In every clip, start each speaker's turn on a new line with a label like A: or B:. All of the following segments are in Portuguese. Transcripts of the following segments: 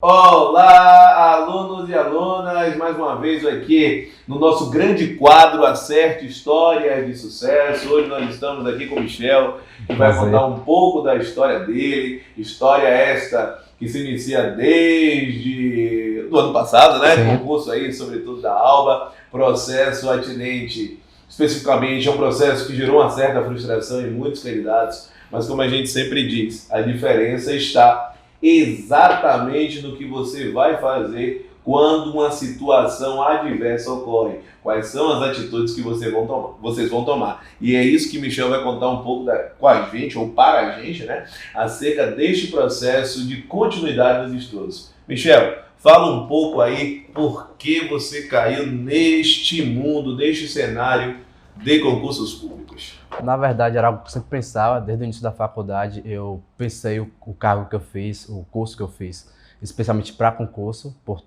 A: Olá, alunos e alunas, mais uma vez aqui no nosso grande quadro Acerte Histórias de Sucesso. Hoje nós estamos aqui com o Michel, que vai contar um pouco da história dele, história esta que se inicia desde o ano passado, né? Sim. Concurso aí, sobretudo da Alba, processo atinente, especificamente é um processo que gerou uma certa frustração em muitos candidatos, mas como a gente sempre diz, a diferença está exatamente no que você vai fazer quando uma situação adversa ocorre. Quais são as atitudes que vocês vão tomar. E é isso que Michel vai contar um pouco com a gente, ou para a gente, né? Acerca deste processo de continuidade nos estudos. Michel, fala um pouco aí por que você caiu neste mundo, neste cenário de concursos públicos.
B: Na verdade, era algo que eu sempre pensava, desde o início da faculdade, eu pensei o cargo que eu fiz, o curso que eu fiz, especialmente para concurso, por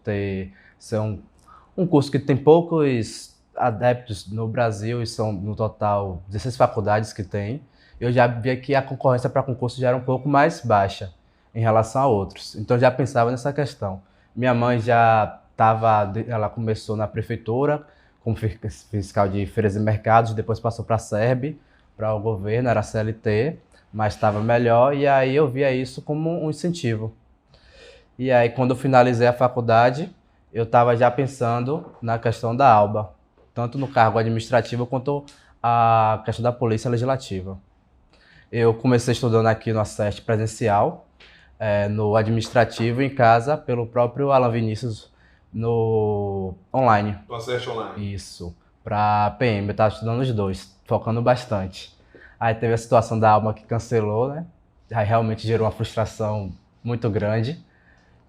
B: ser um curso que tem poucos adeptos no Brasil, e são no total 16 faculdades que tem. Eu já via que a concorrência para concurso já era um pouco mais baixa em relação a outros, então eu já pensava nessa questão. Minha mãe ela começou na prefeitura, como fiscal de feiras e mercados, depois passou para a SERB, para o governo, era CLT, mas estava melhor, e aí eu via isso como um incentivo. E aí, quando eu finalizei a faculdade, eu estava já pensando na questão da ALBA, tanto no cargo administrativo quanto a questão da polícia legislativa. Eu comecei estudando aqui no ACEST presencial, no administrativo em casa, pelo próprio Alan Vinícius, no online.
A: No ACEST online.
B: Isso, para PM, eu estava estudando os dois, focando bastante. Aí teve a situação da Alma que cancelou, né? Aí realmente gerou uma frustração muito grande.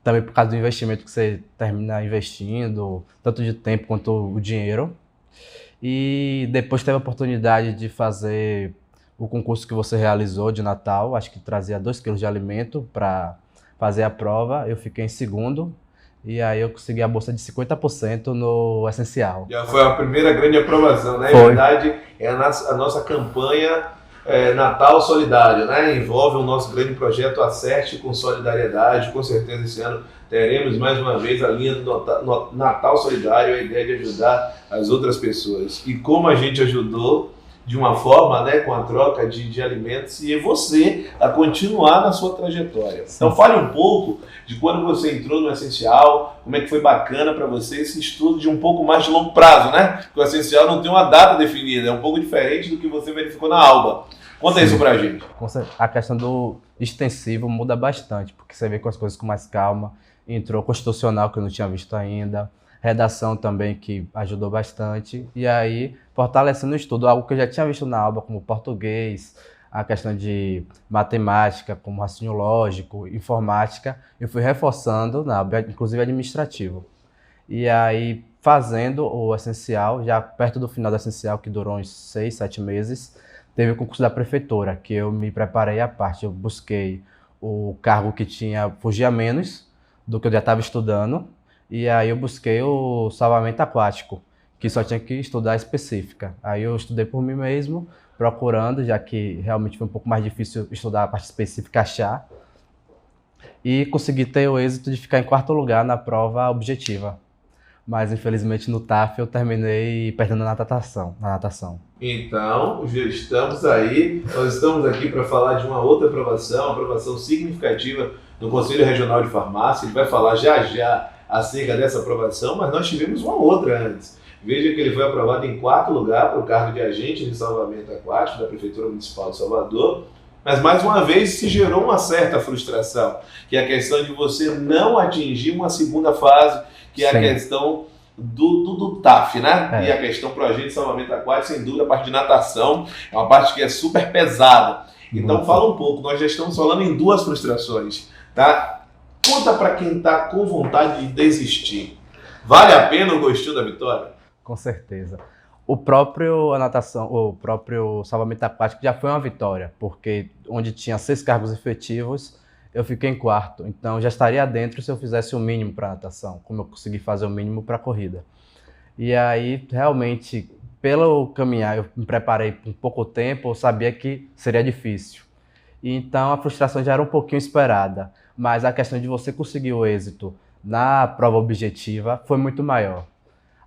B: Também por causa do investimento que você termina investindo, tanto de tempo quanto o dinheiro. E depois teve a oportunidade de fazer o concurso que você realizou de Natal, acho que trazia 2 quilos de alimento para fazer a prova. Eu fiquei em segundo. E aí eu consegui a bolsa de 50% no essencial.
A: Já foi a primeira grande aprovação, né?
B: Foi.
A: Na verdade, é a nossa campanha Natal Solidário, né? Envolve o nosso grande projeto Acerte com Solidariedade. Com certeza esse ano teremos mais uma vez a linha do Natal Solidário, a ideia de ajudar as outras pessoas. E como a gente ajudou de uma forma, né, com a troca de alimentos, e você a continuar na sua trajetória. Sim. Então fale um pouco de quando você entrou no Essencial, como é que foi bacana para você esse estudo de um pouco mais de longo prazo, né? Porque o Essencial não tem uma data definida, é um pouco diferente do que você verificou na Alba. Conta isso pra gente.
B: A questão do extensivo muda bastante, porque você vê com as coisas com mais calma. Entrou constitucional, que eu não tinha visto ainda, redação também, que ajudou bastante, e aí fortalecendo o estudo, algo que eu já tinha visto na Alba, como português, a questão de matemática, como raciocínio lógico, informática, eu fui reforçando na Alba, inclusive administrativo. E aí, fazendo o essencial, já perto do final do essencial, que durou uns 6, 7 meses, teve o concurso da prefeitura, que eu me preparei à parte, eu busquei o cargo que fugia menos do que eu já estava estudando, e aí eu busquei o salvamento aquático, que só tinha que estudar específica. Aí eu estudei por mim mesmo, procurando, já que realmente foi um pouco mais difícil estudar a parte específica, achar. E consegui ter o êxito de ficar em 4º lugar na prova objetiva. Mas infelizmente no TAF eu terminei perdendo na natação.
A: Então, já estamos aí, nós estamos aqui para falar de uma outra aprovação significativa no Conselho Regional de Farmácia. Ele vai falar já acerca dessa aprovação, mas nós tivemos uma outra antes. Veja que ele foi aprovado em 4º lugar para o cargo de agente de salvamento aquático da Prefeitura Municipal de Salvador, mas mais uma vez se gerou uma certa frustração, que é a questão de você não atingir uma segunda fase, que é a questão do TAF, né? E a questão para o agente de salvamento aquático, sem dúvida, a parte de natação, é uma parte que é super pesada. Então fala um pouco, nós já estamos falando em 2 frustrações, tá? Conta para quem está com vontade de desistir. Vale a pena o gostinho da vitória?
B: Com certeza. O próprio salvamento aquático já foi uma vitória, porque onde tinha 6 cargos efetivos, eu fiquei em 4º. Então já estaria dentro se eu fizesse o mínimo para natação, como eu consegui fazer o mínimo para corrida. E aí, realmente, pelo caminhar, eu me preparei por pouco tempo, eu sabia que seria difícil. E então a frustração já era um pouquinho esperada. mas a questão de você conseguir o êxito na prova objetiva foi muito maior.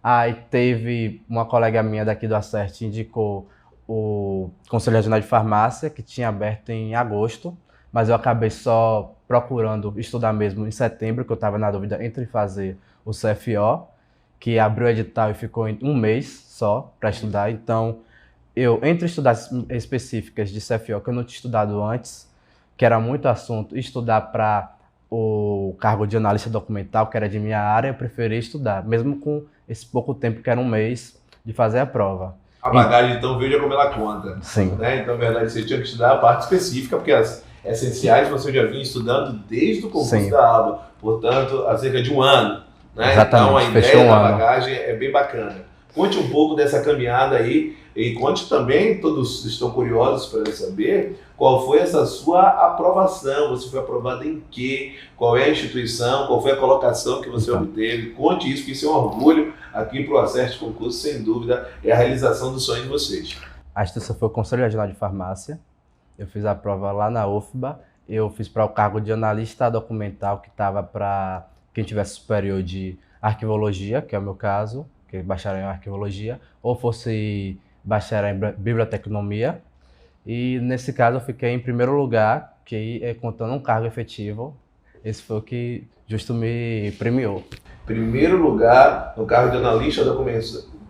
B: Aí teve uma colega minha daqui do Acert indicou o Conselho Regional de Farmácia, que tinha aberto em agosto, mas eu acabei só procurando estudar mesmo em setembro, que eu estava na dúvida entre fazer o CFO, que abriu o edital e ficou em um mês só para estudar. Então, eu, entre estudar específicas de CFO que eu não tinha estudado antes, que era muito assunto, e estudar para o cargo de analista documental, que era de minha área, eu preferi estudar, mesmo com esse pouco tempo, que era um mês, de fazer a prova.
A: A bagagem, então, veja como ela conta.
B: Sim.
A: Né? Então, na verdade, você tinha que estudar a parte específica, porque as essenciais você já vinha estudando desde o concurso da ABA, portanto, há cerca de um ano. Né?
B: Exatamente,
A: então, a ideia da bagagem é bem bacana. Conte um pouco dessa caminhada aí e conte também, todos estão curiosos para saber, qual foi essa sua aprovação, você foi aprovado em quê, qual é a instituição, qual foi a colocação que você obteve. Conte isso, que isso é um orgulho aqui para o Acert Concurso, sem dúvida, é a realização do sonho de vocês.
B: A instituição foi o Conselho Regional de Farmácia, eu fiz a prova lá na UFBA, eu fiz para o cargo de analista documental, que estava para quem tivesse superior de arquivologia, que é o meu caso, que é bacharel em arquivologia, ou fosse bacharel em biblioteconomia. E nesse caso eu fiquei em primeiro lugar, que é contando um cargo efetivo. Esse foi o que justo me premiou.
A: Primeiro lugar no cargo de analista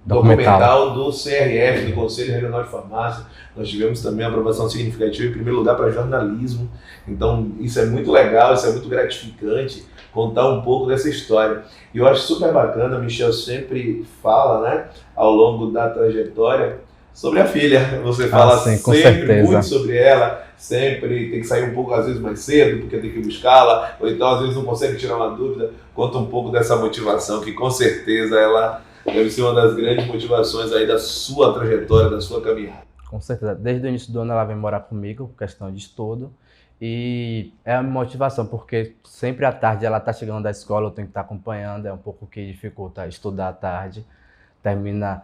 A: documental do CRF, do Conselho Regional de Farmácia. Nós tivemos também a aprovação significativa em primeiro lugar para jornalismo. Então isso é muito legal, isso é muito gratificante, contar um pouco dessa história. E eu acho super bacana, Michel sempre fala, né, ao longo da trajetória, sobre a filha. Você fala
B: sim,
A: sempre muito sobre ela, sempre tem que sair um pouco às vezes mais cedo, porque tem que buscá-la, ou então às vezes não consegue tirar uma dúvida. Conta um pouco dessa motivação, que com certeza ela deve ser uma das grandes motivações aí da sua trajetória, da sua caminhada.
B: Com certeza. Desde o início do ano ela vem morar comigo, por questão de estudo. E é a motivação, porque sempre à tarde ela está chegando da escola, eu tenho que estar acompanhando, é um pouco que dificulta estudar à tarde, termina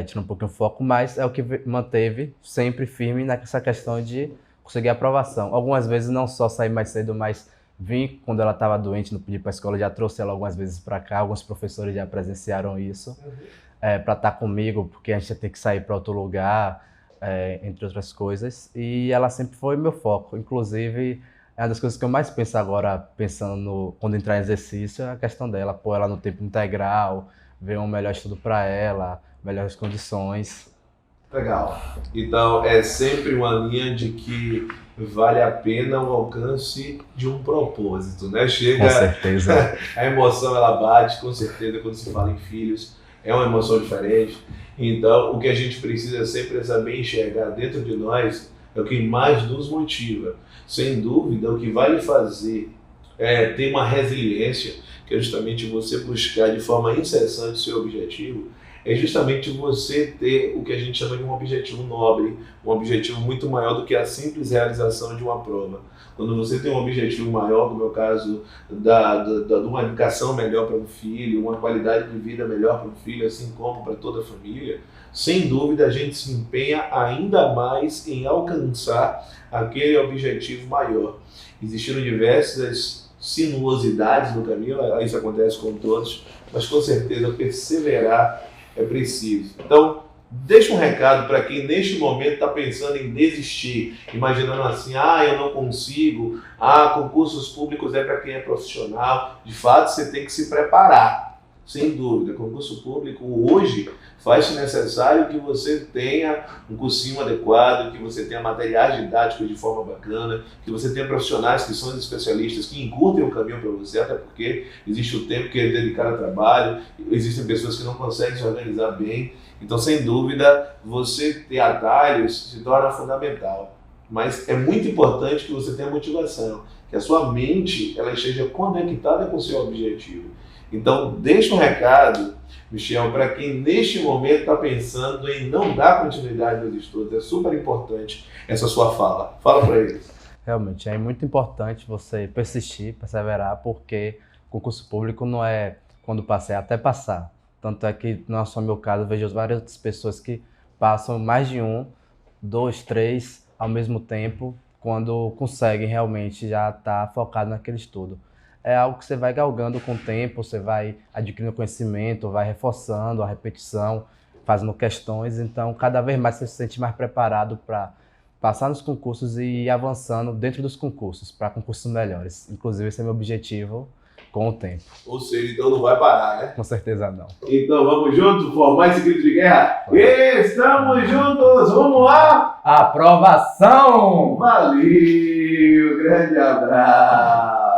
B: tira um pouquinho o foco, mas é o que manteve sempre firme nessa questão de conseguir aprovação. Algumas vezes não só sair mais cedo, mas vim quando ela estava doente, não podia ir para a escola, já trouxe ela algumas vezes para cá, alguns professores já presenciaram isso, para estar comigo, porque a gente tem que sair para outro lugar, entre outras coisas, e ela sempre foi meu foco. Inclusive, é uma das coisas que eu mais penso agora, pensando quando entrar em exercício, é a questão dela, pôr ela no tempo integral, ver um melhor estudo para ela, melhores condições.
A: Legal. Então, é sempre uma linha de que vale a pena o alcance de um propósito, né? Chega,
B: com certeza.
A: A emoção ela bate, com certeza, quando se fala em filhos, é uma emoção diferente. Então, o que a gente precisa sempre é saber enxergar dentro de nós é o que mais nos motiva. Sem dúvida, o que vai lhe fazer ter uma resiliência, que é justamente você buscar de forma incessante o seu objetivo, é justamente você ter o que a gente chama de um objetivo nobre, um objetivo muito maior do que a simples realização de uma prova. Quando você tem um objetivo maior, como é o caso de uma educação melhor para um filho, uma qualidade de vida melhor para um filho, assim como para toda a família, sem dúvida a gente se empenha ainda mais em alcançar aquele objetivo maior. Existiram diversas sinuosidades no caminho, isso acontece com todos, mas com certeza perseverar é preciso. Então, deixa um recado para quem neste momento está pensando em desistir, imaginando assim, eu não consigo, concursos públicos é para quem é profissional. De fato, você tem que se preparar, sem dúvida. Concurso público hoje faz-se necessário que você tenha um cursinho adequado, que você tenha materiais didáticos de forma bacana, que você tenha profissionais que são especialistas, que encurtem o caminho para você, até porque existe o tempo que é dedicado ao trabalho, existem pessoas que não conseguem se organizar bem. Então, sem dúvida, você ter atalhos se torna fundamental. Mas é muito importante que você tenha motivação, que a sua mente ela esteja conectada com o seu objetivo. Então, deixa um recado, Michel, para quem neste momento está pensando em não dar continuidade nos estudos. É super importante essa sua fala. Fala para eles.
B: Realmente, é muito importante você persistir, perseverar, porque concurso público não é quando passar, é até passar. Tanto é que, não é só meu caso, eu vejo várias pessoas que passam mais de 1, 2, 3 ao mesmo tempo, quando consegue realmente já estar focado naquele estudo. É algo que você vai galgando com o tempo, você vai adquirindo conhecimento, vai reforçando a repetição, fazendo questões, então cada vez mais você se sente mais preparado para passar nos concursos e ir avançando dentro dos concursos, para concursos melhores. Inclusive, esse é meu objetivo com o tempo.
A: Ou seja, então não vai parar, né?
B: Com certeza não.
A: Então vamos juntos formar esse grito de guerra? Estamos juntos, vamos lá!
B: Aprovação!
A: Valeu, grande abraço!